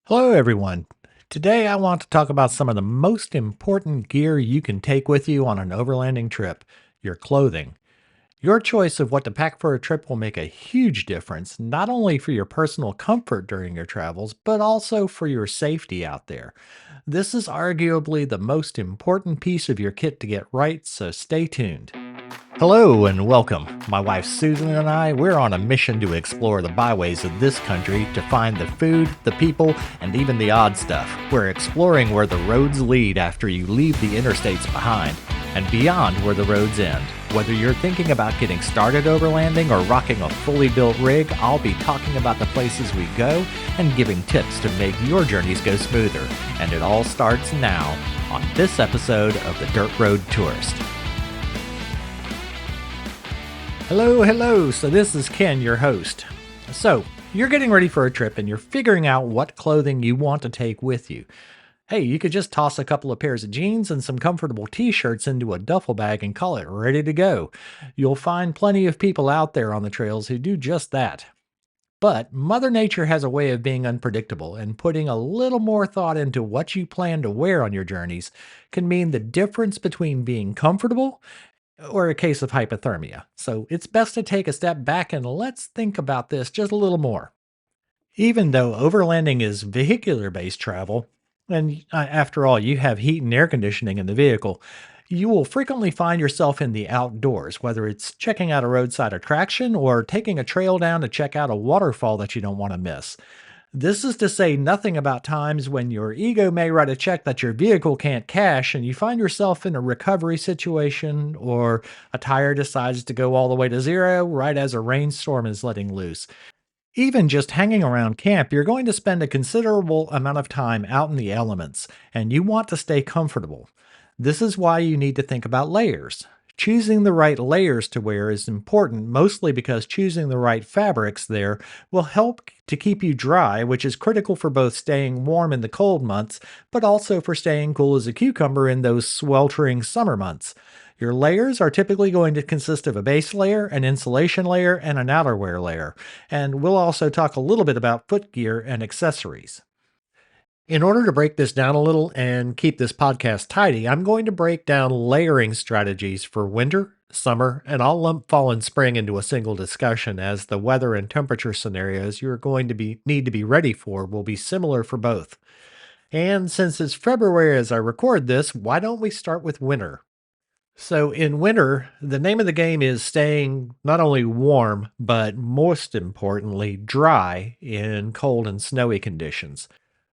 Hello, everyone. Today, I want to talk about some of the most important gear you can take with you on an overlanding trip: your clothing. Your choice of what to pack for a trip will make a huge difference, not only for your personal comfort during your travels, but also for your safety out there. This is arguably the most important piece of your kit to get right, so stay tuned. Hello and welcome. My wife Susan and I, we're on a mission to explore the byways of this country to find the food, the people, and even the odd stuff. We're exploring where the roads lead after you leave the interstates behind, and beyond where the roads end. Whether you're thinking about getting started overlanding or rocking a fully built rig, I'll be talking about the places we go and giving tips to make your journeys go smoother. And it all starts now on this episode of The Dirt Road Tourist. Hello. So this is Ken, your host. So you're getting ready for a trip and you're figuring out what clothing you want to take with you. Hey, you could just toss a couple of pairs of jeans and some comfortable t-shirts into a duffel bag and call it ready to go. You'll find plenty of people out there on the trails who do just that. But Mother Nature has a way of being unpredictable, and putting a little more thought into what you plan to wear on your journeys can mean the difference between being comfortable or a case of hypothermia. So it's best to take a step back and let's think about this just a little more. Even though overlanding is vehicular based travel, and after all, you have heat and air conditioning in the vehicle, you will frequently find yourself in the outdoors, whether it's checking out a roadside attraction or taking a trail down to check out a waterfall that you don't want to miss. This is to say nothing about times when your ego may write a check that your vehicle can't cash and you find yourself in a recovery situation, or a tire decides to go all the way to zero right as a rainstorm is letting loose. Even just hanging around camp, you're going to spend a considerable amount of time out in the elements, and you want to stay comfortable. This is why you need to think about layers. Choosing the right layers to wear is important, mostly because choosing the right fabrics there will help to keep you dry, which is critical for both staying warm in the cold months, but also for staying cool as a cucumber in those sweltering summer months. Your layers are typically going to consist of a base layer, an insulation layer, and an outerwear layer. And we'll also talk a little bit about foot gear and accessories. In order to break this down a little and keep this podcast tidy, I'm going to break down layering strategies for winter, summer, and I'll lump fall and spring into a single discussion, as the weather and temperature scenarios you're going to need to be ready for will be similar for both. And since it's February as I record this, why don't we start with winter? So in winter, the name of the game is staying not only warm, but most importantly, dry in cold and snowy conditions.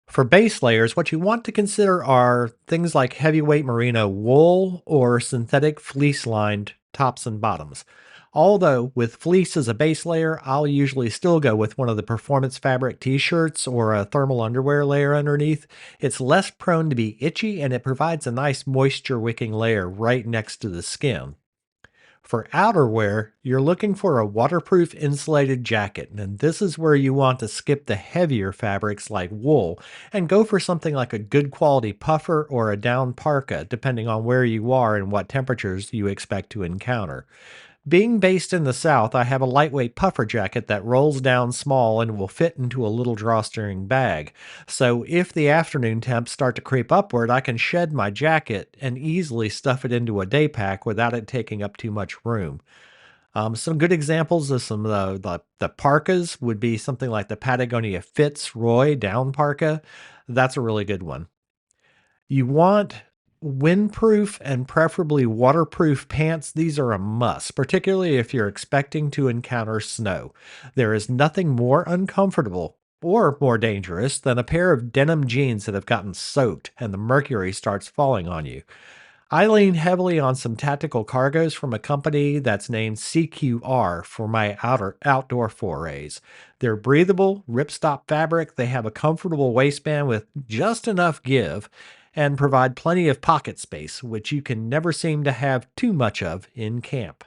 For base layers, what you want to consider are things like heavyweight merino wool or synthetic fleece lined tops and bottoms. Although with fleece as a base layer, I'll usually still go with one of the performance fabric t-shirts or a thermal underwear layer underneath. It's less prone to be itchy and it provides a nice moisture wicking layer right next to the skin. For outerwear, you're looking for a waterproof insulated jacket, and this is where you want to skip the heavier fabrics like wool and go for something like a good quality puffer or a down parka, depending on where you are and what temperatures you expect to encounter. Being based in the South, I have a lightweight puffer jacket that rolls down small and will fit into a little drawstring bag. So if the afternoon temps start to creep upward, I can shed my jacket and easily stuff it into a day pack without it taking up too much room. Some good examples of some of the parkas would be something like the Patagonia Fitzroy down parka. That's a really good one. You want windproof and preferably waterproof pants. These are a must, particularly if you're expecting to encounter snow. There is nothing more uncomfortable or more dangerous than a pair of denim jeans that have gotten soaked and the mercury starts falling on you. I lean heavily on some tactical cargos from a company that's named CQR for my outdoor forays. They're breathable, ripstop fabric. They have a comfortable waistband with just enough give and provide plenty of pocket space, which you can never seem to have too much of in camp.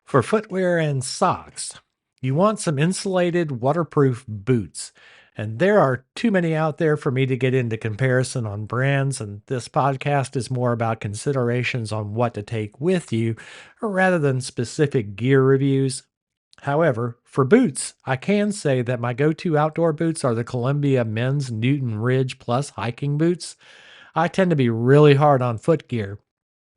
For footwear and socks, you want some insulated, waterproof boots. And there are too many out there for me to get into comparison on brands, and this podcast is more about considerations on what to take with you rather than specific gear reviews. However, for boots, I can say that my go to outdoor boots are the Columbia Men's Newton Ridge Plus hiking boots. I tend to be really hard on foot gear,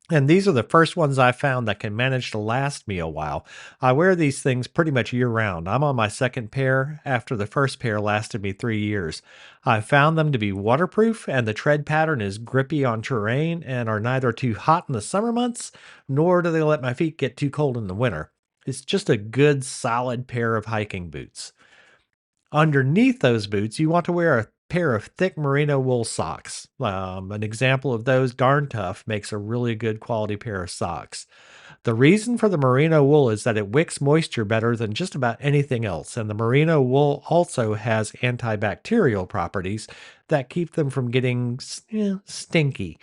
and these are the first ones I found that can manage to last me a while. I wear these things pretty much year round. I'm on my second pair after the first pair lasted me 3 years. I found them to be waterproof, and the tread pattern is grippy on terrain and are neither too hot in the summer months, nor do they let my feet get too cold in the winter. It's just a good, solid pair of hiking boots. Underneath those boots, you want to wear a pair of thick merino wool socks. An example of those, Darn Tough, makes a really good quality pair of socks. The reason for the merino wool is that it wicks moisture better than just about anything else, and the merino wool also has antibacterial properties that keep them from getting stinky.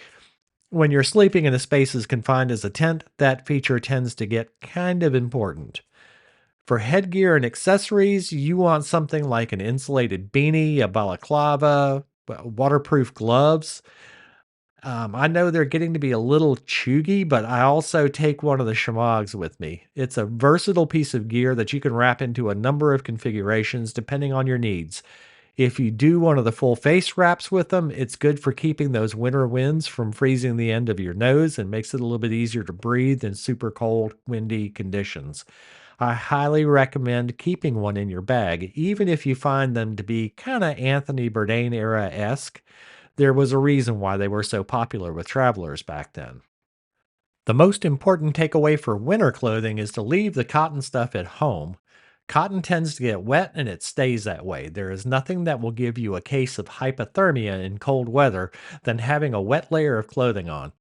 When you're sleeping in a space as confined as a tent, that feature tends to get kind of important. For headgear and accessories, you want something like an insulated beanie, a balaclava, waterproof gloves. I know they're getting to be a little chuggy, but I also take one of the shamags with me. It's a versatile piece of gear that you can wrap into a number of configurations depending on your needs. If you do one of the full face wraps with them, it's good for keeping those winter winds from freezing the end of your nose and makes it a little bit easier to breathe in super cold, windy conditions. I highly recommend keeping one in your bag, even if you find them to be kind of Anthony Bourdain era esque. There was a reason why they were so popular with travelers back then. The most important takeaway for winter clothing is to leave the cotton stuff at home. Cotton tends to get wet and it stays that way. There is nothing that will give you a case of hypothermia in cold weather than having a wet layer of clothing on.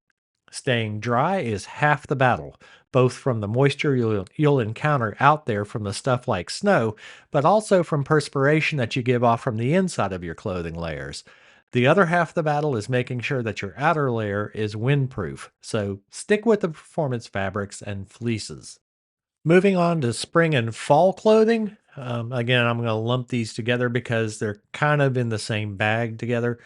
Staying dry is half the battle, both from the moisture you'll encounter out there from the stuff like snow, but also from perspiration that you give off from the inside of your clothing layers. The other half of the battle is making sure that your outer layer is windproof, so stick with the performance fabrics and fleeces. Moving on to spring and fall clothing. Again, I'm going to lump these together because they're kind of in the same bag together.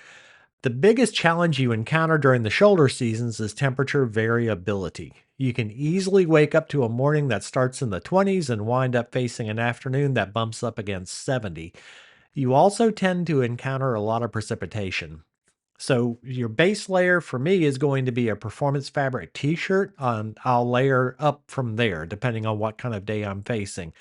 The biggest challenge you encounter during the shoulder seasons is temperature variability. You can easily wake up to a morning that starts in the 20s and wind up facing an afternoon that bumps up against 70. You also tend to encounter a lot of precipitation. So, your base layer for me is going to be a performance fabric t shirt, and I'll layer up from there depending on what kind of day I'm facing.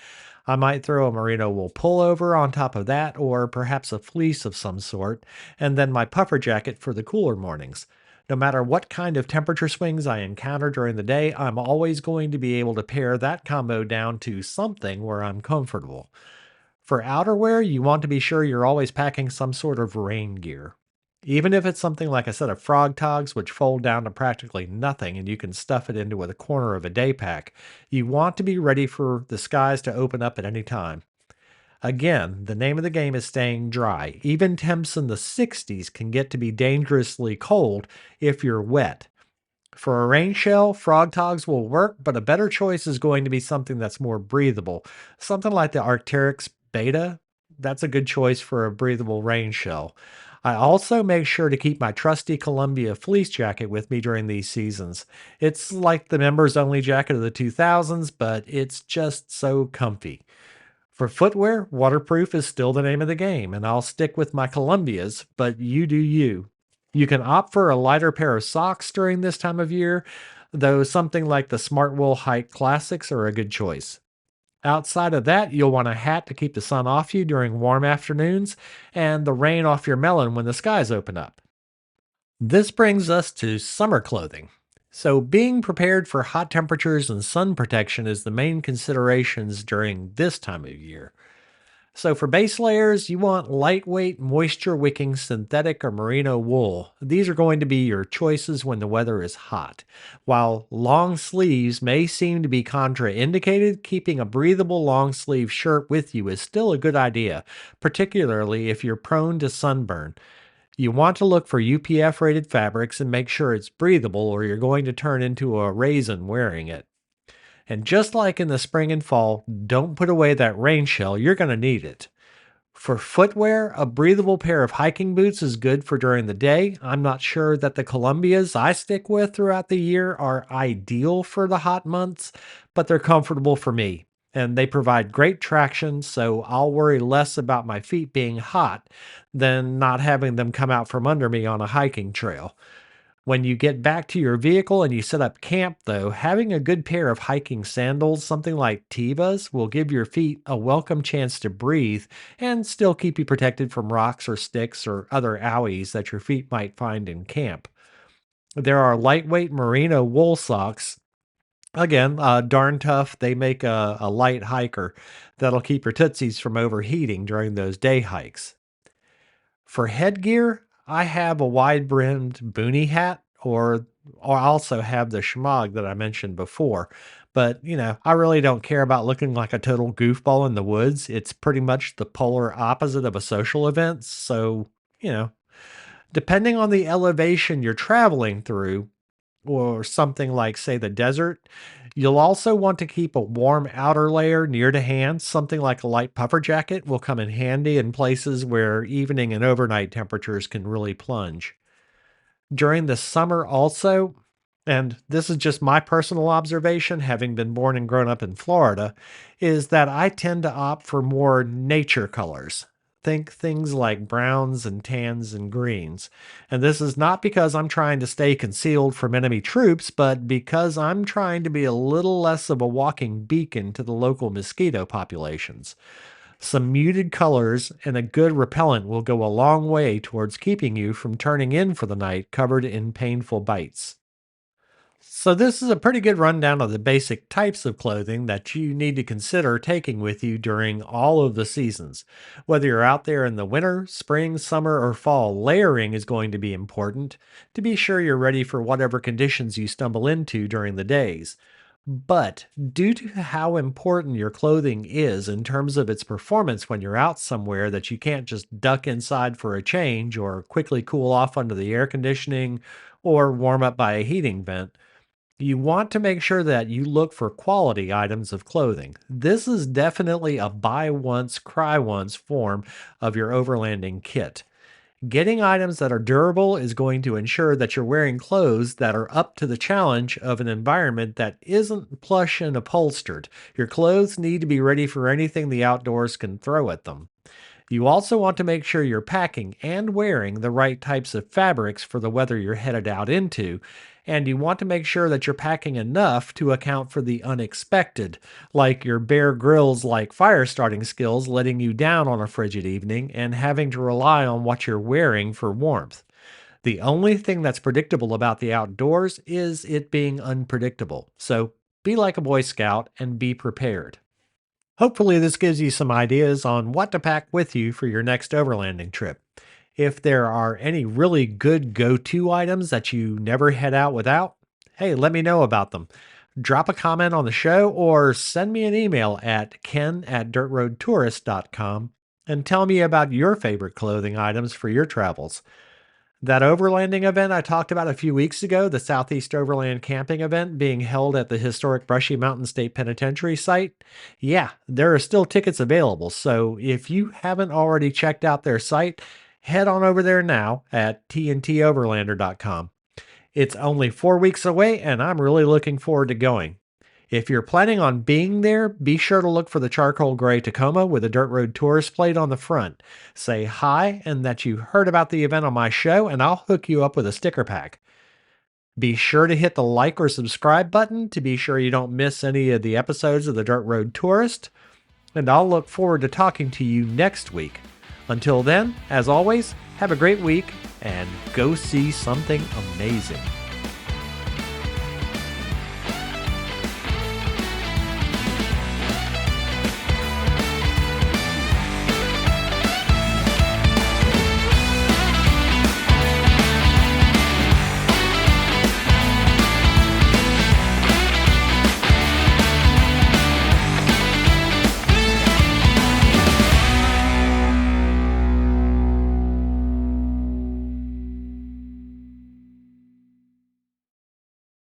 I might throw a merino wool pullover on top of that, or perhaps a fleece of some sort, and then my puffer jacket for the cooler mornings. No matter what kind of temperature swings I encounter during the day, I'm always going to be able to pare that combo down to something where I'm comfortable. For outerwear, you want to be sure you're always packing some sort of rain gear. Even if it's something like a set of frog togs, which fold down to practically nothing and you can stuff it into a corner of a day pack, you want to be ready for the skies to open up at any time. Again, the name of the game is staying dry. Even temps in the 60s can get to be dangerously cold if you're wet. For a rain shell, frog togs will work, but a better choice is going to be something that's more breathable. Something like the Arc'teryx Beta, that's a good choice for a breathable rain shell. I also make sure to keep my trusty Columbia fleece jacket with me during these seasons. It's like the members only jacket of the 2000s, but it's just so comfy. For footwear, waterproof is still the name of the game, and I'll stick with my Columbias, but you do you. You can opt for a lighter pair of socks during this time of year, though something like the Smart Wool Hike Classics are a good choice. Outside of that, you'll want a hat to keep the sun off you during warm afternoons and the rain off your melon when the skies open up. This brings us to summer clothing. So, being prepared for hot temperatures and sun protection is the main considerations during this time of year. So for base layers, you want lightweight, moisture wicking synthetic or merino wool. These are going to be your choices when the weather is hot. While long sleeves may seem to be contraindicated, keeping a breathable long sleeve shirt with you is still a good idea, particularly if you're prone to sunburn. You want to look for UPF rated fabrics and make sure it's breathable or you're going to turn into a raisin wearing it. And just like in the spring and fall, don't put away that rain shell. You're going to need it. For footwear, a breathable pair of hiking boots is good for during the day. I'm not sure that the Columbias I stick with throughout the year are ideal for the hot months, but they're comfortable for me. and they provide great traction, so I'll worry less about my feet being hot than not having them come out from under me on a hiking trail. When you get back to your vehicle and you set up camp, though, having a good pair of hiking sandals, something like Tevas, will give your feet a welcome chance to breathe and still keep you protected from rocks or sticks or other owies that your feet might find in camp. There are lightweight merino wool socks. Again, darn tough. They make a light hiker that'll keep your tootsies from overheating during those day hikes. For headgear, I have a wide brimmed boonie hat, or I also have the shemagh that I mentioned before. But, I really don't care about looking like a total goofball in the woods. It's pretty much the polar opposite of a social event. So, you know, depending on the elevation you're traveling through, or something like, say, the desert, you'll also want to keep a warm outer layer near to hand. Something like a light puffer jacket will come in handy in places where evening and overnight temperatures can really plunge. During the summer, also, and this is just my personal observation, having been born and grown up in Florida, is that I tend to opt for more nature colors. Think things like browns and tans and greens. And this is not because I'm trying to stay concealed from enemy troops, but because I'm trying to be a little less of a walking beacon to the local mosquito populations. Some muted colors and a good repellent will go a long way towards keeping you from turning in for the night covered in painful bites. So, this is a pretty good rundown of the basic types of clothing that you need to consider taking with you during all of the seasons. Whether you're out there in the winter, spring, summer, or fall, layering is going to be important to be sure you're ready for whatever conditions you stumble into during the days. But due to how important your clothing is in terms of its performance when you're out somewhere that you can't just duck inside for a change or quickly cool off under the air conditioning or warm up by a heating vent, you want to make sure that you look for quality items of clothing. This is definitely a buy once, cry once form of your overlanding kit. Getting items that are durable is going to ensure that you're wearing clothes that are up to the challenge of an environment that isn't plush and upholstered. Your clothes need to be ready for anything the outdoors can throw at them. You also want to make sure you're packing and wearing the right types of fabrics for the weather you're headed out into, and you want to make sure that you're packing enough to account for the unexpected, like your Bear Grylls like fire starting skills letting you down on a frigid evening and having to rely on what you're wearing for warmth. The only thing that's predictable about the outdoors is it being unpredictable. So be like a Boy Scout and be prepared. Hopefully, this gives you some ideas on what to pack with you for your next overlanding trip. If there are any really good go to items that you never head out without, hey, let me know about them. Drop a comment on the show or send me an email at ken@dirtroadtourist.com and tell me about your favorite clothing items for your travels. That overlanding event I talked about a few weeks ago, the Southeast Overland Camping event being held at the historic Brushy Mountain State Penitentiary site, yeah, there are still tickets available. So if you haven't already checked out their site, head on over there now at tntoverlander.com. It's only 4 weeks away, and I'm really looking forward to going. If you're planning on being there, be sure to look for the charcoal gray Tacoma with a Dirt Road Tourist plate on the front. Say hi and that you heard about the event on my show, and I'll hook you up with a sticker pack. Be sure to hit the like or subscribe button to be sure you don't miss any of the episodes of the Dirt Road Tourist, and I'll look forward to talking to you next week. Until then, as always, have a great week and go see something amazing.